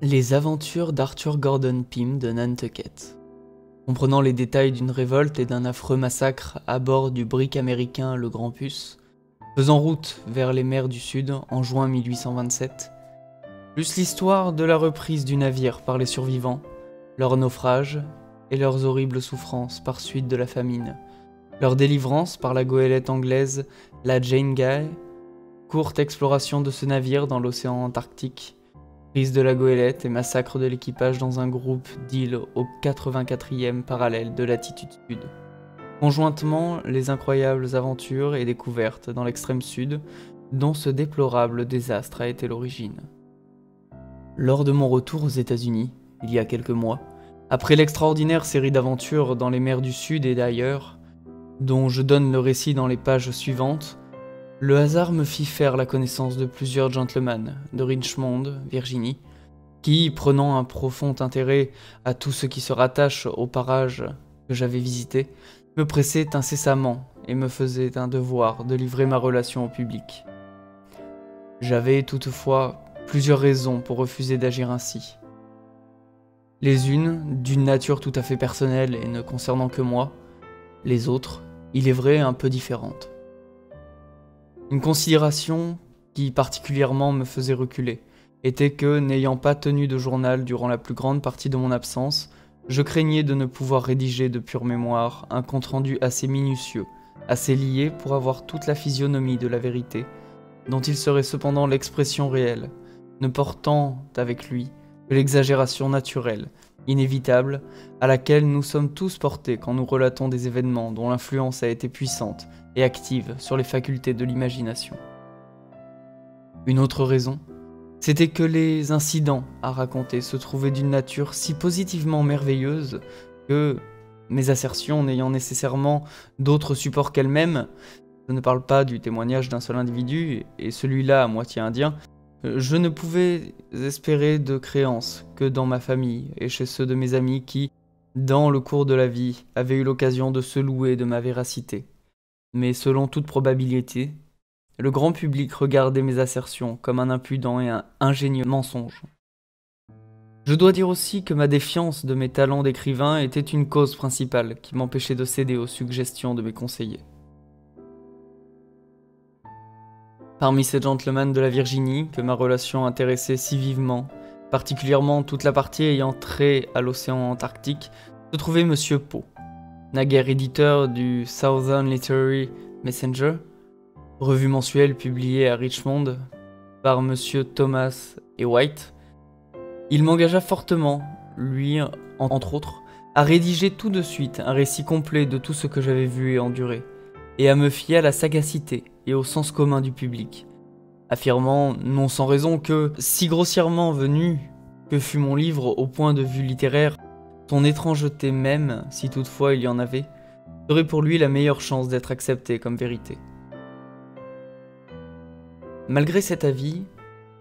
Les aventures d'Arthur Gordon Pym de Nantucket. Comprenant les détails d'une révolte et d'un affreux massacre à bord du brick américain le Grand Puce, faisant route vers les mers du Sud en juin 1827, plus l'histoire de la reprise du navire par les survivants, leur naufrage et leurs horribles souffrances par suite de la famine, leur délivrance par la goélette anglaise, la Jane Guy, courte exploration de ce navire dans l'océan Antarctique, prise de la goélette et massacre de l'équipage dans un groupe d'îles au 84e parallèle de latitude sud. Conjointement, les incroyables aventures et découvertes dans l'extrême sud, dont ce déplorable désastre a été l'origine. Lors de mon retour aux États-Unis, il y a quelques mois, après l'extraordinaire série d'aventures dans les mers du Sud et d'ailleurs, dont je donne le récit dans les pages suivantes, le hasard me fit faire la connaissance de plusieurs gentlemen de Richmond, Virginie, qui, prenant un profond intérêt à tout ce qui se rattache aux parages que j'avais visités, me pressaient incessamment et me faisaient un devoir de livrer ma relation au public. J'avais toutefois plusieurs raisons pour refuser d'agir ainsi. Les unes, d'une nature tout à fait personnelle et ne concernant que moi, les autres, il est vrai, un peu différentes. Une considération qui particulièrement me faisait reculer était que, n'ayant pas tenu de journal durant la plus grande partie de mon absence, je craignais de ne pouvoir rédiger de pure mémoire un compte-rendu assez minutieux, assez lié pour avoir toute la physionomie de la vérité, dont il serait cependant l'expression réelle, ne portant avec lui que l'exagération naturelle, inévitable, à laquelle nous sommes tous portés quand nous relatons des événements dont l'influence a été puissante et active sur les facultés de l'imagination. Une autre raison, c'était que les incidents à raconter se trouvaient d'une nature si positivement merveilleuse que, mes assertions n'ayant nécessairement d'autre support qu'elles-mêmes, je ne parle pas du témoignage d'un seul individu, et celui-là à moitié indien, je ne pouvais espérer de créance que dans ma famille et chez ceux de mes amis qui, dans le cours de la vie, avaient eu l'occasion de se louer de ma véracité. Mais selon toute probabilité, le grand public regardait mes assertions comme un impudent et un ingénieux mensonge. Je dois dire aussi que ma défiance de mes talents d'écrivain était une cause principale qui m'empêchait de céder aux suggestions de mes conseillers. Parmi ces gentlemen de la Virginie, que ma relation intéressait si vivement, particulièrement toute la partie ayant trait à l'océan Antarctique, se trouvait Monsieur Poe, naguère éditeur du Southern Literary Messenger, revue mensuelle publiée à Richmond par Monsieur Thomas et White. Il m'engagea fortement, lui entre autres, à rédiger tout de suite un récit complet de tout ce que j'avais vu et enduré, et à me fier à la sagacité et au sens commun du public, affirmant, non sans raison, que, si grossièrement venu que fut mon livre au point de vue littéraire, son étrangeté même, si toutefois il y en avait, serait pour lui la meilleure chance d'être acceptée comme vérité. Malgré cet avis,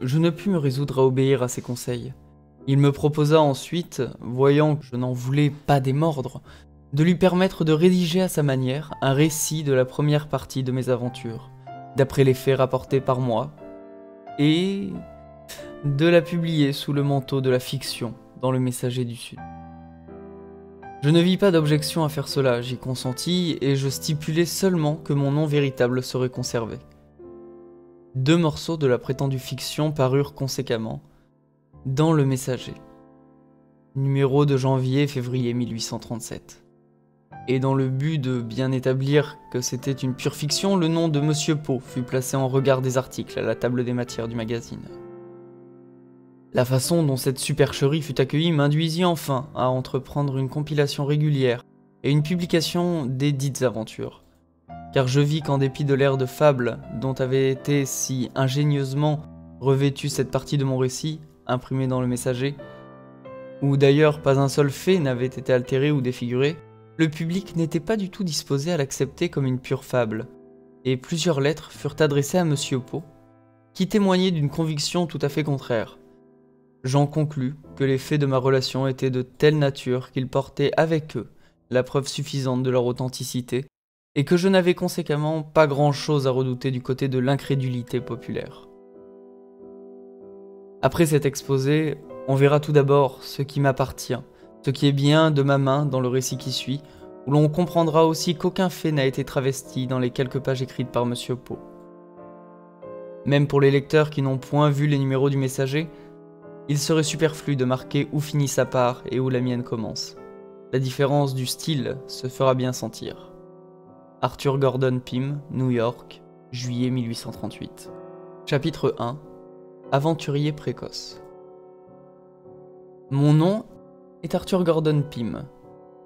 je ne pus me résoudre à obéir à ses conseils. Il me proposa ensuite, voyant que je n'en voulais pas démordre, de lui permettre de rédiger à sa manière un récit de la première partie de mes aventures, d'après les faits rapportés par moi, et de la publier sous le manteau de la fiction dans le Messager du Sud. Je ne vis pas d'objection à faire cela, j'y consentis, et je stipulai seulement que mon nom véritable serait conservé. 2 morceaux de la prétendue fiction parurent conséquemment dans le Messager, numéro de janvier et février 1837. Et dans le but de bien établir que c'était une pure fiction, le nom de Monsieur Poe fut placé en regard des articles à la table des matières du magazine. La façon dont cette supercherie fut accueillie m'induisit enfin à entreprendre une compilation régulière et une publication des dites aventures, car je vis qu'en dépit de l'air de fable dont avait été si ingénieusement revêtue cette partie de mon récit, imprimé dans le Messager, où d'ailleurs pas un seul fait n'avait été altéré ou défiguré, le public n'était pas du tout disposé à l'accepter comme une pure fable, et plusieurs lettres furent adressées à Monsieur Poe, qui témoignait d'une conviction tout à fait contraire. J'en conclus que les faits de ma relation étaient de telle nature qu'ils portaient avec eux la preuve suffisante de leur authenticité, et que je n'avais conséquemment pas grand-chose à redouter du côté de l'incrédulité populaire. Après cet exposé, On verra tout d'abord ce qui m'appartient, ce qui est bien de ma main dans le récit qui suit, où l'on comprendra aussi qu'aucun fait n'a été travesti dans les quelques pages écrites par Monsieur Poe. Même pour les lecteurs qui n'ont point vu les numéros du Messager, il serait superflu de marquer où finit sa part et où la mienne commence. La différence du style se fera bien sentir. Arthur Gordon Pym, New York, juillet 1838. Chapitre 1. Aventurier précoce. Mon nom est Arthur Gordon Pym.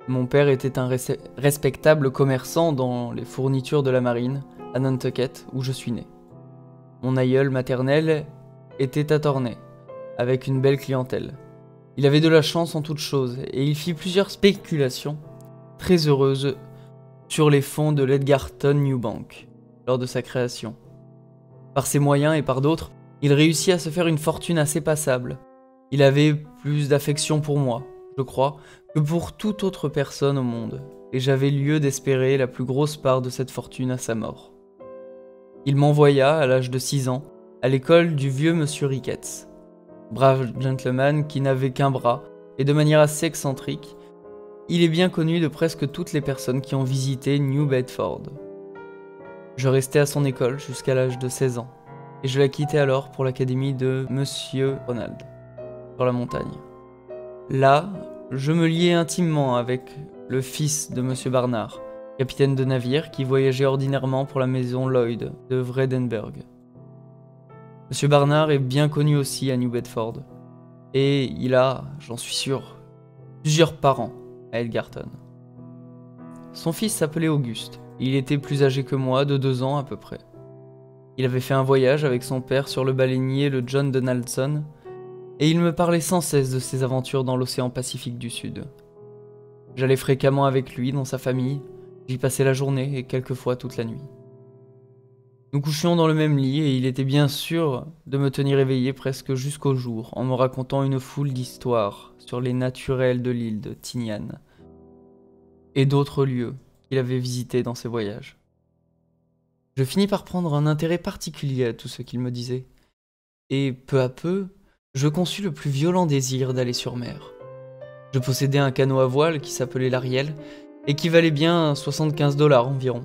Mon père était un respectable commerçant dans les fournitures de la marine, à Nantucket, où je suis né. Mon aïeul maternel était à Tornay, avec une belle clientèle. Il avait de la chance en toutes choses, et il fit plusieurs spéculations très heureuses sur les fonds de l'Edgarton New Bank, lors de sa création. Par ses moyens et par d'autres, il réussit à se faire une fortune assez passable. Il avait plus d'affection pour moi, je crois, que pour toute autre personne au monde, et j'avais lieu d'espérer la plus grosse part de cette fortune à sa mort. Il m'envoya, à l'âge de 6 ans, à l'école du vieux monsieur Ricketts. Brave gentleman qui n'avait qu'un bras, et de manière assez excentrique, il est bien connu de presque toutes les personnes qui ont visité New Bedford. Je restai à son école jusqu'à l'âge de 16 ans, et je la quittai alors pour l'académie de Monsieur Ronald, sur la montagne. Là, je me liai intimement avec le fils de Monsieur Barnard, capitaine de navire qui voyageait ordinairement pour la maison Lloyd de Vredenburg. Monsieur Barnard est bien connu aussi à New Bedford, et il a, j'en suis sûr, plusieurs parents à Edgarton. Son fils s'appelait Auguste, et il était plus âgé que moi de 2 ans à peu près. Il avait fait un voyage avec son père sur le baleinier le John Donaldson, et il me parlait sans cesse de ses aventures dans l'océan Pacifique du Sud. J'allais fréquemment avec lui dans sa famille, j'y passais la journée et quelquefois toute la nuit. Nous couchions dans le même lit et il était bien sûr de me tenir éveillé presque jusqu'au jour en me racontant une foule d'histoires sur les naturels de l'île de Tinian et d'autres lieux qu'il avait visités dans ses voyages. Je finis par prendre un intérêt particulier à tout ce qu'il me disait, et peu à peu, je conçus le plus violent désir d'aller sur mer. Je possédais un canot à voile qui s'appelait l'Ariel et qui valait bien 75 $ environ.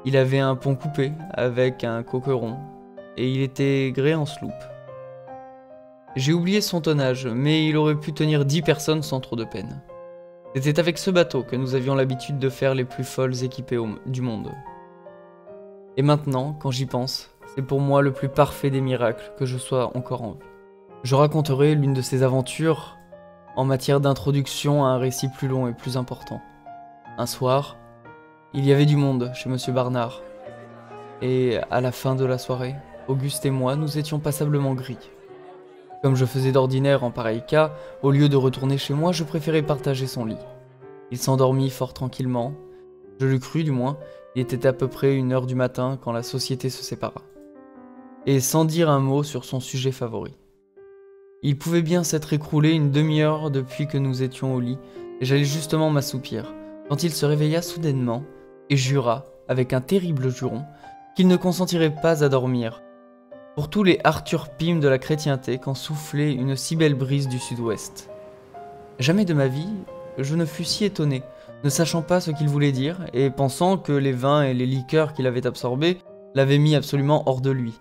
Il avait un pont coupé avec un coqueron et il était gréé en sloop. J'ai oublié son tonnage, mais il aurait pu tenir 10 personnes sans trop de peine. C'était avec ce bateau que nous avions l'habitude de faire les plus folles équipées du monde. Et maintenant, quand j'y pense, c'est pour moi le plus parfait des miracles que je sois encore en vie. Je raconterai l'une de ces aventures en matière d'introduction à un récit plus long et plus important. Un soir, il y avait du monde chez Monsieur Barnard, et à la fin de la soirée, Auguste et moi nous étions passablement gris. Comme je faisais d'ordinaire en pareil cas, au lieu de retourner chez moi, je préférais partager son lit. Il s'endormit fort tranquillement, je le crus du moins, il était à peu près 1h du matin quand la société se sépara. Et sans dire un mot sur son sujet favori. Il pouvait bien s'être écroulé une demi-heure depuis que nous étions au lit, et j'allais justement m'assoupir, quand il se réveilla soudainement, et jura, avec un terrible juron, qu'il ne consentirait pas à dormir, pour tous les Arthur Pym de la chrétienté quand soufflait une si belle brise du sud-ouest. Jamais de ma vie, je ne fus si étonné, ne sachant pas ce qu'il voulait dire, et pensant que les vins et les liqueurs qu'il avait absorbés l'avaient mis absolument hors de lui.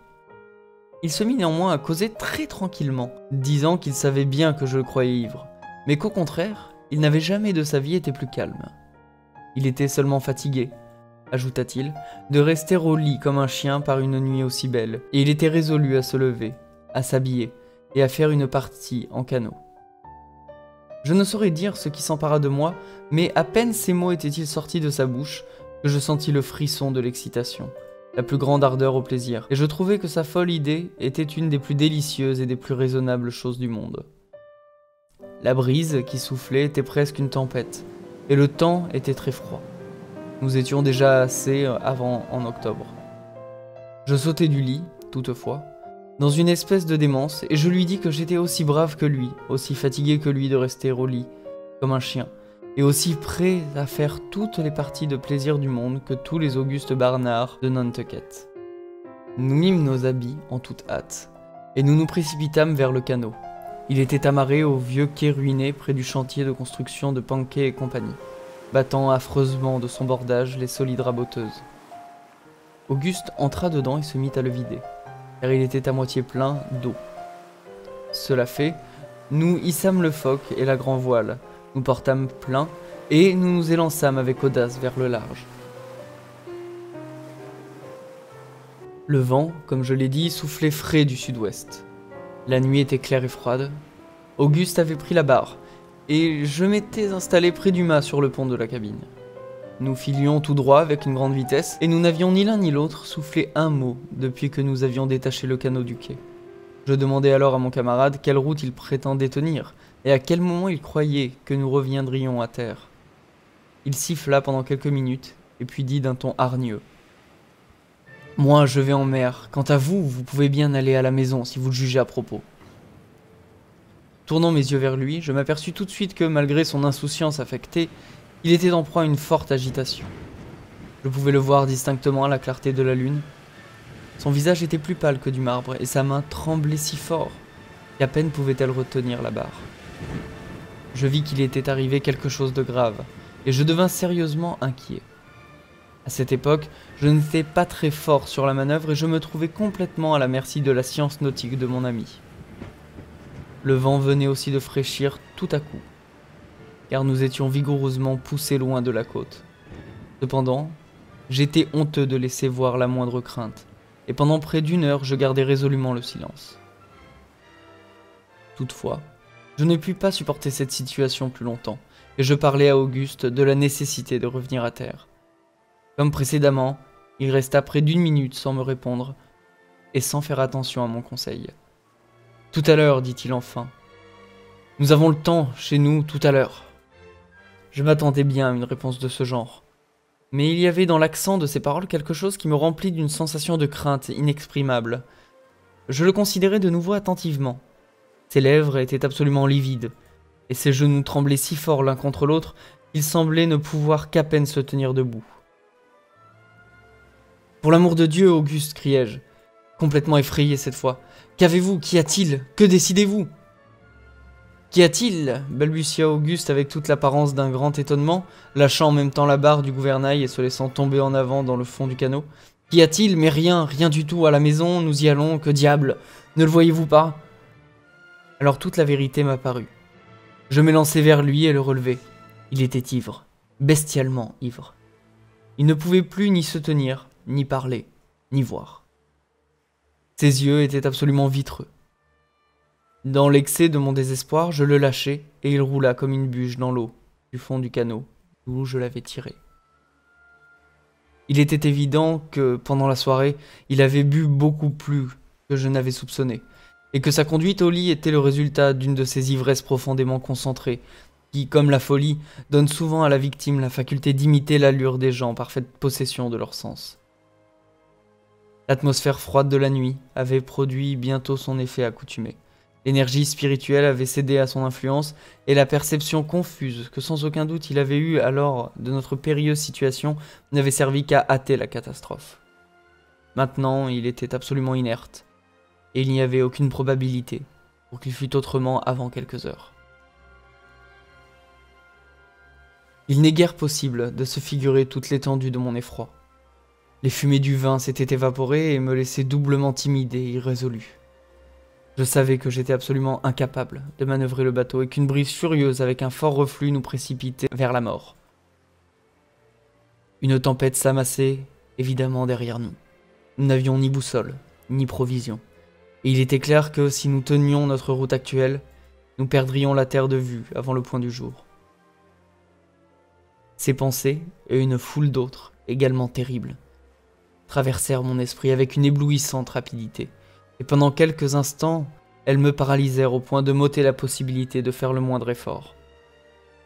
Il se mit néanmoins à causer très tranquillement, disant qu'il savait bien que je le croyais ivre, mais qu'au contraire, il n'avait jamais de sa vie été plus calme. Il était seulement fatigué, ajouta-t-il, de rester au lit comme un chien par une nuit aussi belle, et il était résolu à se lever, à s'habiller, et à faire une partie en canot. Je ne saurais dire ce qui s'empara de moi, mais à peine ces mots étaient-ils sortis de sa bouche, que je sentis le frisson de l'excitation, la plus grande ardeur au plaisir, et je trouvais que sa folle idée était une des plus délicieuses et des plus raisonnables choses du monde. La brise qui soufflait était presque une tempête, et le temps était très froid. Nous étions déjà assez avant en octobre. Je sautai du lit, toutefois, dans une espèce de démence, et je lui dis que j'étais aussi brave que lui, aussi fatigué que lui de rester au lit, comme un chien, et aussi prêt à faire toutes les parties de plaisir du monde que tous les Auguste Barnard de Nantucket. Nous mîmes nos habits en toute hâte, et nous nous précipitâmes vers le canot. Il était amarré au vieux quai ruiné près du chantier de construction de Pankey et compagnie, battant affreusement de son bordage les solides raboteuses. Auguste entra dedans et se mit à le vider, car il était à moitié plein d'eau. Cela fait, nous hissâmes le foc et la grand voile, nous portâmes plein, et nous nous élançâmes avec audace vers le large. Le vent, comme je l'ai dit, soufflait frais du sud-ouest. La nuit était claire et froide. Auguste avait pris la barre, et je m'étais installé près du mât sur le pont de la cabine. Nous filions tout droit avec une grande vitesse, et nous n'avions ni l'un ni l'autre soufflé un mot depuis que nous avions détaché le canot du quai. Je demandai alors à mon camarade quelle route il prétendait tenir, et à quel moment il croyait que nous reviendrions à terre. Il siffla pendant quelques minutes, et puis dit d'un ton hargneux: « Moi, je vais en mer. Quant à vous, vous pouvez bien aller à la maison si vous le jugez à propos. » Tournant mes yeux vers lui, je m'aperçus tout de suite que, malgré son insouciance affectée, il était en proie à une forte agitation. Je pouvais le voir distinctement à la clarté de la lune. Son visage était plus pâle que du marbre, et sa main tremblait si fort qu'à peine pouvait-elle retenir la barre. Je vis qu'il était arrivé quelque chose de grave, et je devins sérieusement inquiet. À cette époque, je n'étais pas très fort sur la manœuvre et je me trouvais complètement à la merci de la science nautique de mon ami. Le vent venait aussi de fraîchir tout à coup, car nous étions vigoureusement poussés loin de la côte. Cependant, j'étais honteux de laisser voir la moindre crainte, et pendant près d'une heure, je gardai résolument le silence. Toutefois, je ne pus pas supporter cette situation plus longtemps, et je parlai à Auguste de la nécessité de revenir à terre. Comme précédemment, il resta près d'une minute sans me répondre, et sans faire attention à mon conseil. « Tout à l'heure, dit-il enfin. Nous avons le temps, chez nous, tout à l'heure. » Je m'attendais bien à une réponse de ce genre. Mais il y avait dans l'accent de ses paroles quelque chose qui me remplit d'une sensation de crainte inexprimable. Je le considérai de nouveau attentivement. Ses lèvres étaient absolument livides, et ses genoux tremblaient si fort l'un contre l'autre qu'il semblait ne pouvoir qu'à peine se tenir debout. « Pour l'amour de Dieu, Auguste, criai-je, complètement effrayé cette fois. Qu'avez-vous? Qu'y a-t-il? Que décidez-vous? » « Qu'y a-t-il » balbutia Auguste avec toute l'apparence d'un grand étonnement, lâchant en même temps la barre du gouvernail et se laissant tomber en avant dans le fond du canot. « Qu'y a-t-il? Mais rien, rien du tout, à la maison, nous y allons, que diable! Ne le voyez-vous pas ?» Alors toute la vérité m'apparut. Je m'élançai vers lui et le relevai. Il était ivre, bestialement ivre. Il ne pouvait plus ni se tenir, ni parler, ni voir. Ses yeux étaient absolument vitreux. Dans l'excès de mon désespoir, je le lâchai et il roula comme une bûche dans l'eau du fond du canot d'où je l'avais tiré. Il était évident que, pendant la soirée, il avait bu beaucoup plus que je n'avais soupçonné, et que sa conduite au lit était le résultat d'une de ces ivresses profondément concentrées, qui, comme la folie, donnent souvent à la victime la faculté d'imiter l'allure des gens en parfaite possession de leurs sens. L'atmosphère froide de la nuit avait produit bientôt son effet accoutumé. L'énergie spirituelle avait cédé à son influence, et la perception confuse que sans aucun doute il avait eue alors de notre périlleuse situation n'avait servi qu'à hâter la catastrophe. Maintenant, il était absolument inerte, et il n'y avait aucune probabilité pour qu'il fût autrement avant quelques heures. Il n'est guère possible de se figurer toute l'étendue de mon effroi. Les fumées du vin s'étaient évaporées et me laissaient doublement timide et irrésolu. Je savais que j'étais absolument incapable de manœuvrer le bateau et qu'une brise furieuse avec un fort reflux nous précipitait vers la mort. Une tempête s'amassait évidemment derrière nous. Nous n'avions ni boussole, ni provisions. Et il était clair que si nous tenions notre route actuelle, nous perdrions la terre de vue avant le point du jour. Ces pensées, et une foule d'autres, également terribles, traversèrent mon esprit avec une éblouissante rapidité. Et pendant quelques instants, elles me paralysèrent au point de m'ôter la possibilité de faire le moindre effort.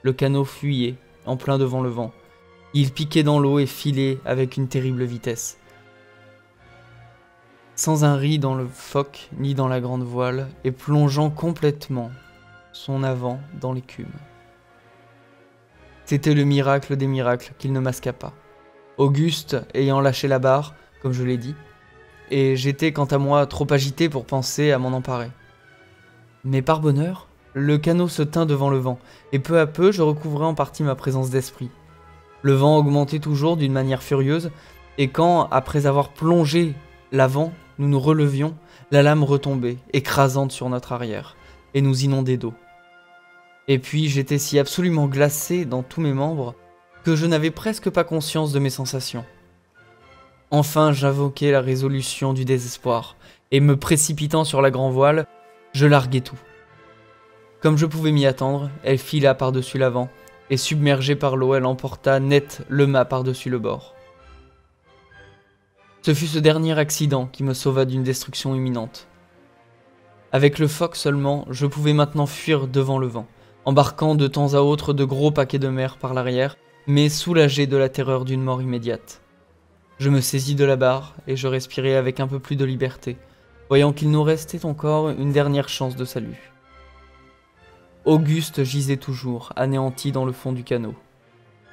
Le canot fuyait, en plein devant le vent. Il piquait dans l'eau et filait avec une terrible vitesse. Sans un ris dans le foc ni dans la grande voile, et plongeant complètement son avant dans l'écume. C'était le miracle des miracles qu'il ne masqua pas. Auguste, ayant lâché la barre, comme je l'ai dit, et j'étais quant à moi trop agité pour penser à m'en emparer. Mais par bonheur, le canot se tint devant le vent, et peu à peu je recouvrais en partie ma présence d'esprit. Le vent augmentait toujours d'une manière furieuse, et quand, après avoir plongé l'avant, nous nous relevions, la lame retombait, écrasante sur notre arrière, et nous inondait d'eau. Et puis j'étais si absolument glacé dans tous mes membres, que je n'avais presque pas conscience de mes sensations. Enfin j'invoquai la résolution du désespoir, et me précipitant sur la grand-voile, je larguai tout. Comme je pouvais m'y attendre, elle fila par-dessus l'avant, et submergée par l'eau, elle emporta net le mât par-dessus le bord. Ce fut ce dernier accident qui me sauva d'une destruction imminente. Avec le foc seulement, je pouvais maintenant fuir devant le vent, embarquant de temps à autre de gros paquets de mer par l'arrière, mais soulagé de la terreur d'une mort immédiate. Je me saisis de la barre et je respirai avec un peu plus de liberté, voyant qu'il nous restait encore une dernière chance de salut. Auguste gisait toujours, anéanti dans le fond du canot.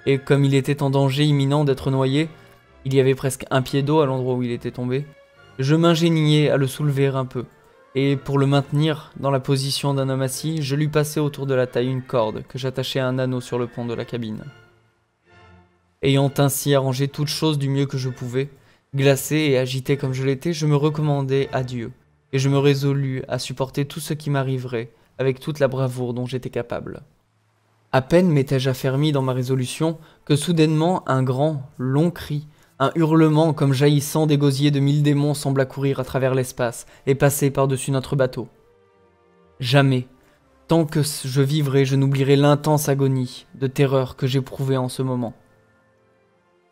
Et comme il était en danger imminent d'être noyé, il y avait presque un pied d'eau à l'endroit où il était tombé, je m'ingéniai à le soulever un peu, et pour le maintenir dans la position d'un homme assis, je lui passai autour de la taille une corde que j'attachai à un anneau sur le pont de la cabine. Ayant ainsi arrangé toutes choses du mieux que je pouvais, glacé et agité comme je l'étais, je me recommandai à Dieu, et je me résolus à supporter tout ce qui m'arriverait, avec toute la bravoure dont j'étais capable. À peine m'étais-je affermi dans ma résolution que soudainement un grand, long cri, un hurlement comme jaillissant des gosiers de 1000 démons sembla courir à travers l'espace et passer par-dessus notre bateau. Jamais, tant que je vivrai, je n'oublierai l'intense agonie de terreur que j'éprouvais en ce moment.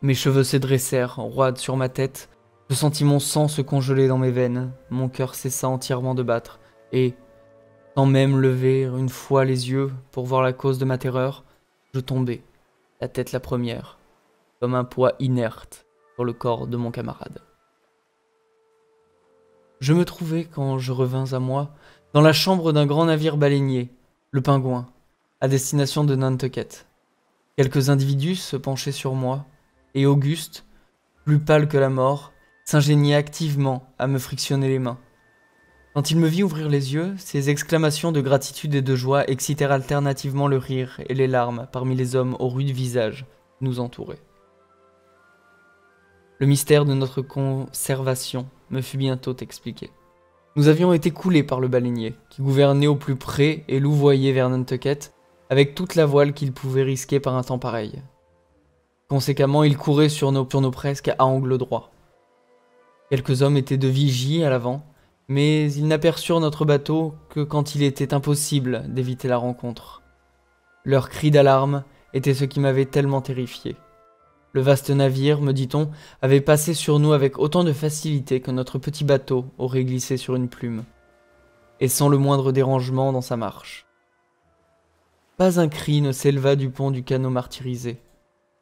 Mes cheveux se dressèrent, roides sur ma tête, je sentis mon sang se congeler dans mes veines, mon cœur cessa entièrement de battre, et, sans même lever une fois les yeux pour voir la cause de ma terreur, je tombai, la tête la première, comme un poids inerte sur le corps de mon camarade. Je me trouvais, quand je revins à moi, dans la chambre d'un grand navire baleinier, le Pingouin, à destination de Nantucket. Quelques individus se penchaient sur moi, et Auguste, plus pâle que la mort, s'ingéniait activement à me frictionner les mains. Quand il me vit ouvrir les yeux, ses exclamations de gratitude et de joie excitèrent alternativement le rire et les larmes parmi les hommes aux rudes visages qui nous entouraient. Le mystère de notre conservation me fut bientôt expliqué. Nous avions été coulés par le baleinier, qui gouvernait au plus près et louvoyait vers Nantucket, avec toute la voile qu'il pouvait risquer par un temps pareil. Conséquemment, il courait sur nos presque à angle droit. Quelques hommes étaient de vigie à l'avant, mais ils n'aperçurent notre bateau que quand il était impossible d'éviter la rencontre. Leurs cris d'alarme étaient ce qui m'avait tellement terrifié. Le vaste navire, me dit-on, avait passé sur nous avec autant de facilité que notre petit bateau aurait glissé sur une plume, et sans le moindre dérangement dans sa marche. Pas un cri ne s'éleva du pont du canot martyrisé.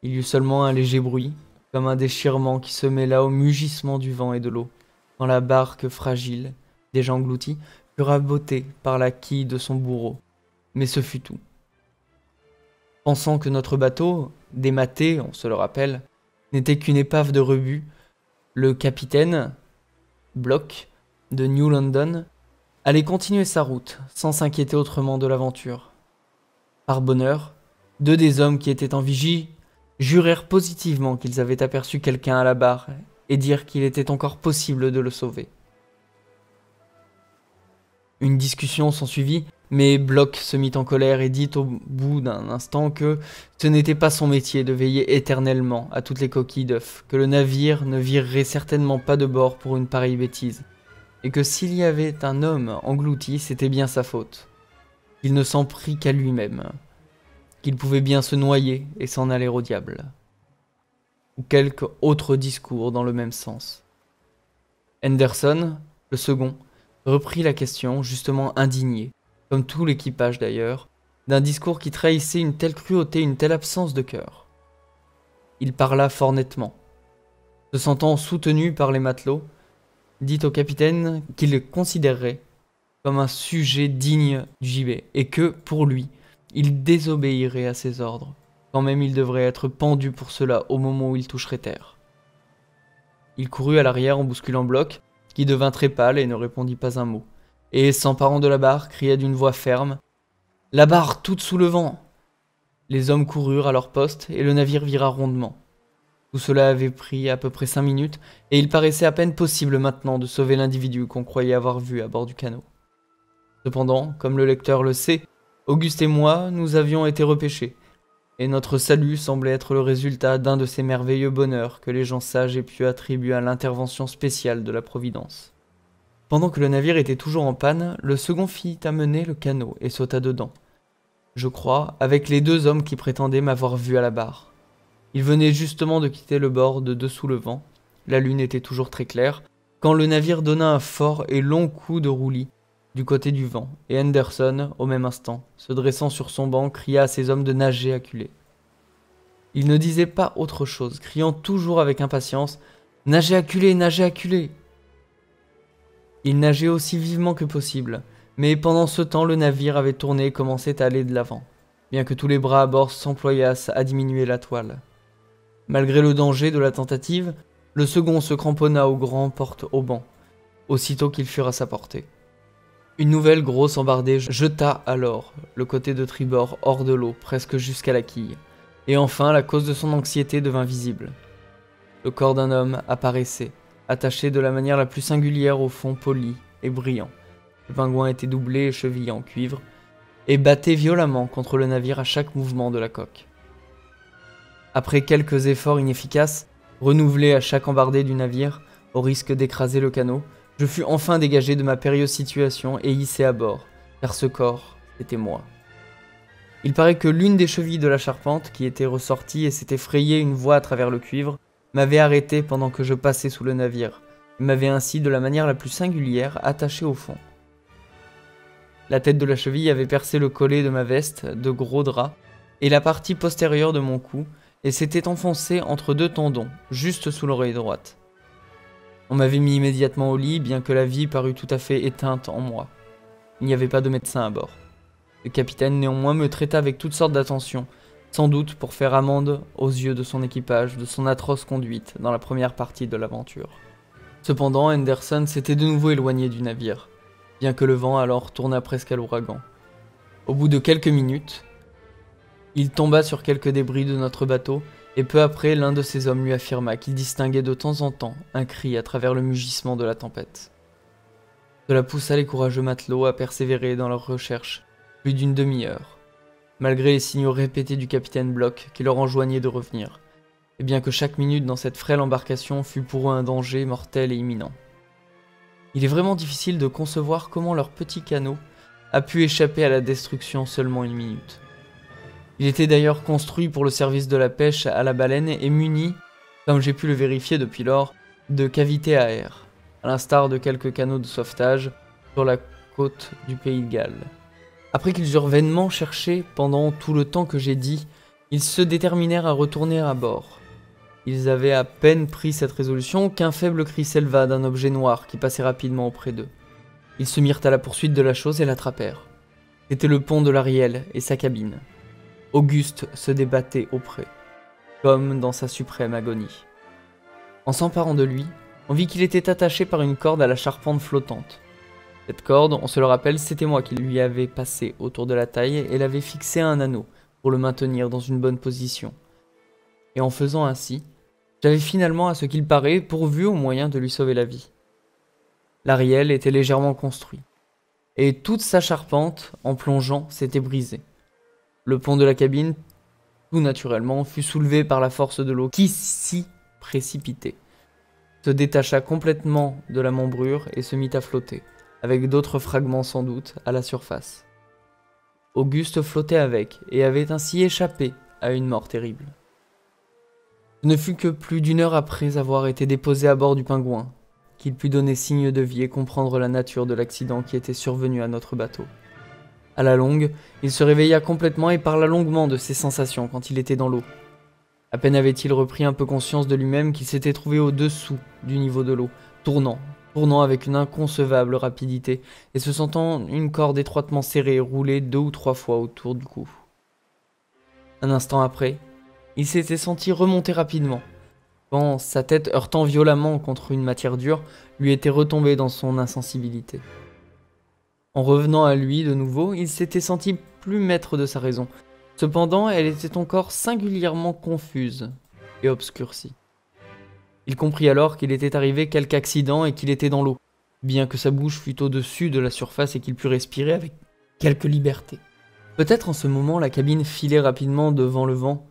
Il y eut seulement un léger bruit, comme un déchirement qui se mêla au mugissement du vent et de l'eau, quand la barque fragile, déjà engloutie, fut rabotée par la quille de son bourreau. Mais ce fut tout. Pensant que notre bateau, dématé, on se le rappelle, n'était qu'une épave de rebut, le capitaine, Block, de New London, allait continuer sa route, sans s'inquiéter autrement de l'aventure. Par bonheur, 2 des hommes qui étaient en vigie jurèrent positivement qu'ils avaient aperçu quelqu'un à la barre et dirent qu'il était encore possible de le sauver. Une discussion s'ensuivit, mais Block se mit en colère et dit au bout d'un instant que ce n'était pas son métier de veiller éternellement à toutes les coquilles d'œufs, que le navire ne virerait certainement pas de bord pour une pareille bêtise, et que s'il y avait un homme englouti, c'était bien sa faute. Il ne s'en prit qu'à lui-même, qu'il pouvait bien se noyer et s'en aller au diable. Ou quelque autre discours dans le même sens. Henderson, le second, reprit la question, justement indigné, comme tout l'équipage d'ailleurs, d'un discours qui trahissait une telle cruauté, une telle absence de cœur. Il parla fort nettement. Se sentant soutenu par les matelots, dit au capitaine qu'il le considérerait comme un sujet digne du gibet, et que, pour lui, il désobéirait à ses ordres, quand même il devrait être pendu pour cela au moment où il toucherait terre. Il courut à l'arrière en bousculant Block, qui devint très pâle et ne répondit pas un mot, et, s'emparant de la barre, cria d'une voix ferme « La barre toute sous le vent !» Les hommes coururent à leur poste et le navire vira rondement. Tout cela avait pris à peu près 5 minutes et il paraissait à peine possible maintenant de sauver l'individu qu'on croyait avoir vu à bord du canot. Cependant, comme le lecteur le sait, Auguste et moi, nous avions été repêchés, et notre salut semblait être le résultat d'un de ces merveilleux bonheurs que les gens sages aient pu attribuer à l'intervention spéciale de la Providence. Pendant que le navire était toujours en panne, le second fit amener le canot et sauta dedans. Je crois, avec les 2 hommes qui prétendaient m'avoir vu à la barre. Ils venaient justement de quitter le bord de dessous le vent, la lune était toujours très claire, quand le navire donna un fort et long coup de roulis du côté du vent, et Henderson, au même instant, se dressant sur son banc, cria à ses hommes de nager acculés. Il ne disait pas autre chose, criant toujours avec impatience « Nagez acculés, nagez acculés !» Il nageait aussi vivement que possible, mais pendant ce temps le navire avait tourné et commençait à aller de l'avant, bien que tous les bras à bord s'employassent à diminuer la toile. Malgré le danger de la tentative, le second se cramponna au grand porte-haubans, aussitôt qu'ils furent à sa portée. Une nouvelle grosse embardée jeta alors le côté de tribord hors de l'eau, presque jusqu'à la quille, et enfin la cause de son anxiété devint visible. Le corps d'un homme apparaissait, attaché de la manière la plus singulière au fond poli et brillant. Le pingouin était doublé et chevillé en cuivre, et battait violemment contre le navire à chaque mouvement de la coque. Après quelques efforts inefficaces, renouvelés à chaque embardée du navire, au risque d'écraser le canot, je fus enfin dégagé de ma périlleuse situation et hissé à bord, car ce corps, c'était moi. Il paraît que l'une des chevilles de la charpente, qui était ressortie et s'était frayé une voie à travers le cuivre, m'avait arrêté pendant que je passais sous le navire, et m'avait ainsi, de la manière la plus singulière, attaché au fond. La tête de la cheville avait percé le collet de ma veste de gros drap et la partie postérieure de mon cou, et s'était enfoncée entre 2 tendons, juste sous l'oreille droite. On m'avait mis immédiatement au lit, bien que la vie parût tout à fait éteinte en moi. Il n'y avait pas de médecin à bord. Le capitaine néanmoins me traita avec toutes sortes d'attention, sans doute pour faire amende aux yeux de son équipage de son atroce conduite dans la première partie de l'aventure. Cependant, Henderson s'était de nouveau éloigné du navire, bien que le vent alors tourna presque à l'ouragan. Au bout de quelques minutes, il tomba sur quelques débris de notre bateau, et peu après l'un de ses hommes lui affirma qu'il distinguait de temps en temps un cri à travers le mugissement de la tempête. Cela poussa les courageux matelots à persévérer dans leurs recherches plus d'une demi-heure, malgré les signaux répétés du capitaine Block qui leur enjoignait de revenir, et bien que chaque minute dans cette frêle embarcation fût pour eux un danger mortel et imminent. Il est vraiment difficile de concevoir comment leur petit canot a pu échapper à la destruction en seulement 1 minute. Il était d'ailleurs construit pour le service de la pêche à la baleine et muni, comme j'ai pu le vérifier depuis lors, de cavités à air, à l'instar de quelques canots de sauvetage sur la côte du pays de Galles. Après qu'ils eurent vainement cherché pendant tout le temps que j'ai dit, ils se déterminèrent à retourner à bord. Ils avaient à peine pris cette résolution qu'un faible cri s'éleva d'un objet noir qui passait rapidement auprès d'eux. Ils se mirent à la poursuite de la chose et l'attrapèrent. C'était le pont de l'Ariel et sa cabine. Auguste se débattait auprès, comme dans sa suprême agonie. En s'emparant de lui, on vit qu'il était attaché par une corde à la charpente flottante. Cette corde, on se le rappelle, c'était moi qui lui avais passé autour de la taille et l'avais fixé à un anneau pour le maintenir dans une bonne position. Et en faisant ainsi, j'avais finalement, à ce qu'il paraît, pourvu au moyen de lui sauver la vie. L'Ariel était légèrement construit, et toute sa charpente, en plongeant, s'était brisée. Le pont de la cabine, tout naturellement, fut soulevé par la force de l'eau qui s'y précipitait, se détacha complètement de la membrure et se mit à flotter, avec d'autres fragments sans doute, à la surface. Auguste flottait avec, et avait ainsi échappé à une mort terrible. Ce ne fut que plus d'1 heure après avoir été déposé à bord du pingouin, qu'il put donner signe de vie et comprendre la nature de l'accident qui était survenu à notre bateau. À la longue, il se réveilla complètement et parla longuement de ses sensations quand il était dans l'eau. À peine avait-il repris un peu conscience de lui-même qu'il s'était trouvé au-dessous du niveau de l'eau, tournant avec une inconcevable rapidité et se sentant une corde étroitement serrée rouler 2 ou 3 fois autour du cou. Un instant après, il s'était senti remonter rapidement, quand sa tête heurtant violemment contre une matière dure, lui était retombée dans son insensibilité. En revenant à lui de nouveau, il s'était senti plus maître de sa raison. Cependant, elle était encore singulièrement confuse et obscurcie. Il comprit alors qu'il était arrivé quelque accident et qu'il était dans l'eau, bien que sa bouche fût au-dessus de la surface et qu'il pût respirer avec quelque liberté. Peut-être en ce moment la cabine filait rapidement devant le vent,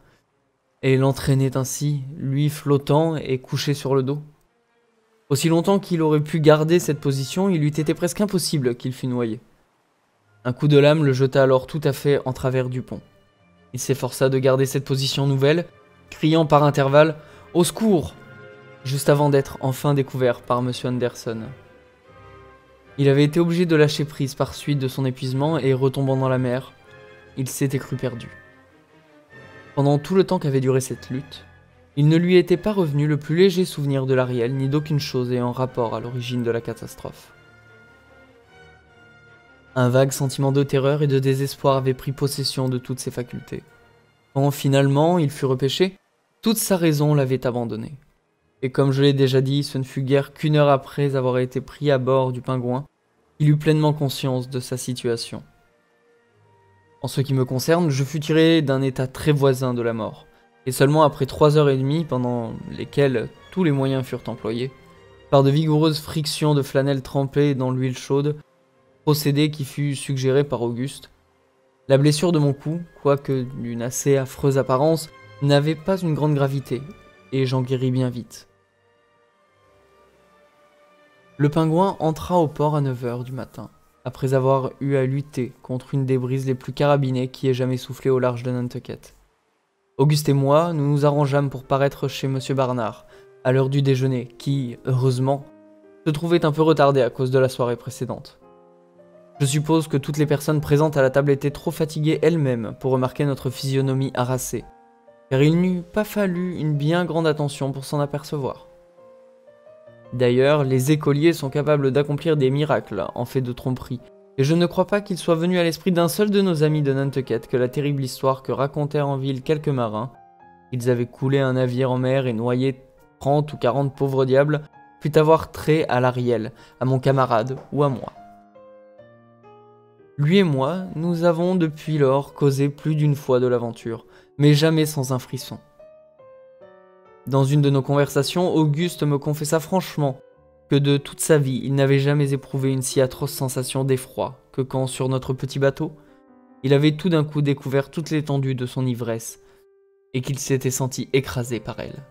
et l'entraînait ainsi, lui flottant et couché sur le dos. Aussi longtemps qu'il aurait pu garder cette position, il eût été presque impossible qu'il fût noyé. Un coup de lame le jeta alors tout à fait en travers du pont. Il s'efforça de garder cette position nouvelle, criant par intervalles « Au secours !» juste avant d'être enfin découvert par M. Anderson. Il avait été obligé de lâcher prise par suite de son épuisement et retombant dans la mer, il s'était cru perdu. Pendant tout le temps qu'avait duré cette lutte, il ne lui était pas revenu le plus léger souvenir de l'Ariel ni d'aucune chose ayant rapport à l'origine de la catastrophe. Un vague sentiment de terreur et de désespoir avait pris possession de toutes ses facultés. Quand finalement il fut repêché, toute sa raison l'avait abandonné. Et comme je l'ai déjà dit, ce ne fut guère qu'une heure après avoir été pris à bord du Pingouin qu'il eut pleinement conscience de sa situation. En ce qui me concerne, je fus tiré d'un état très voisin de la mort, et seulement après 3h30 pendant lesquelles tous les moyens furent employés, par de vigoureuses frictions de flanelle trempée dans l'huile chaude, procédé qui fut suggéré par Auguste, la blessure de mon cou, quoique d'une assez affreuse apparence, n'avait pas une grande gravité, et j'en guéris bien vite. Le Pingouin entra au port à 9h du matin, après avoir eu à lutter contre une des brises les plus carabinées qui ait jamais soufflé au large de Nantucket. Auguste et moi, nous nous arrangeâmes pour paraître chez M. Barnard, à l'heure du déjeuner, qui, heureusement, se trouvait un peu retardé à cause de la soirée précédente. Je suppose que toutes les personnes présentes à la table étaient trop fatiguées elles-mêmes pour remarquer notre physionomie harassée, car il n'eût pas fallu une bien grande attention pour s'en apercevoir. D'ailleurs, les écoliers sont capables d'accomplir des miracles en fait de tromperie, et je ne crois pas qu'il soit venu à l'esprit d'un seul de nos amis de Nantucket que la terrible histoire que racontèrent en ville quelques marins, qu'ils avaient coulé un navire en mer et noyé 30 ou 40 pauvres diables, pût avoir trait à l'Ariel, à mon camarade ou à moi. Lui et moi, nous avons depuis lors causé plus d'une fois de l'aventure, mais jamais sans un frisson. Dans une de nos conversations, Auguste me confessa franchement que de toute sa vie, il n'avait jamais éprouvé une si atroce sensation d'effroi que quand, sur notre petit bateau, il avait tout d'un coup découvert toute l'étendue de son ivresse et qu'il s'était senti écrasé par elle.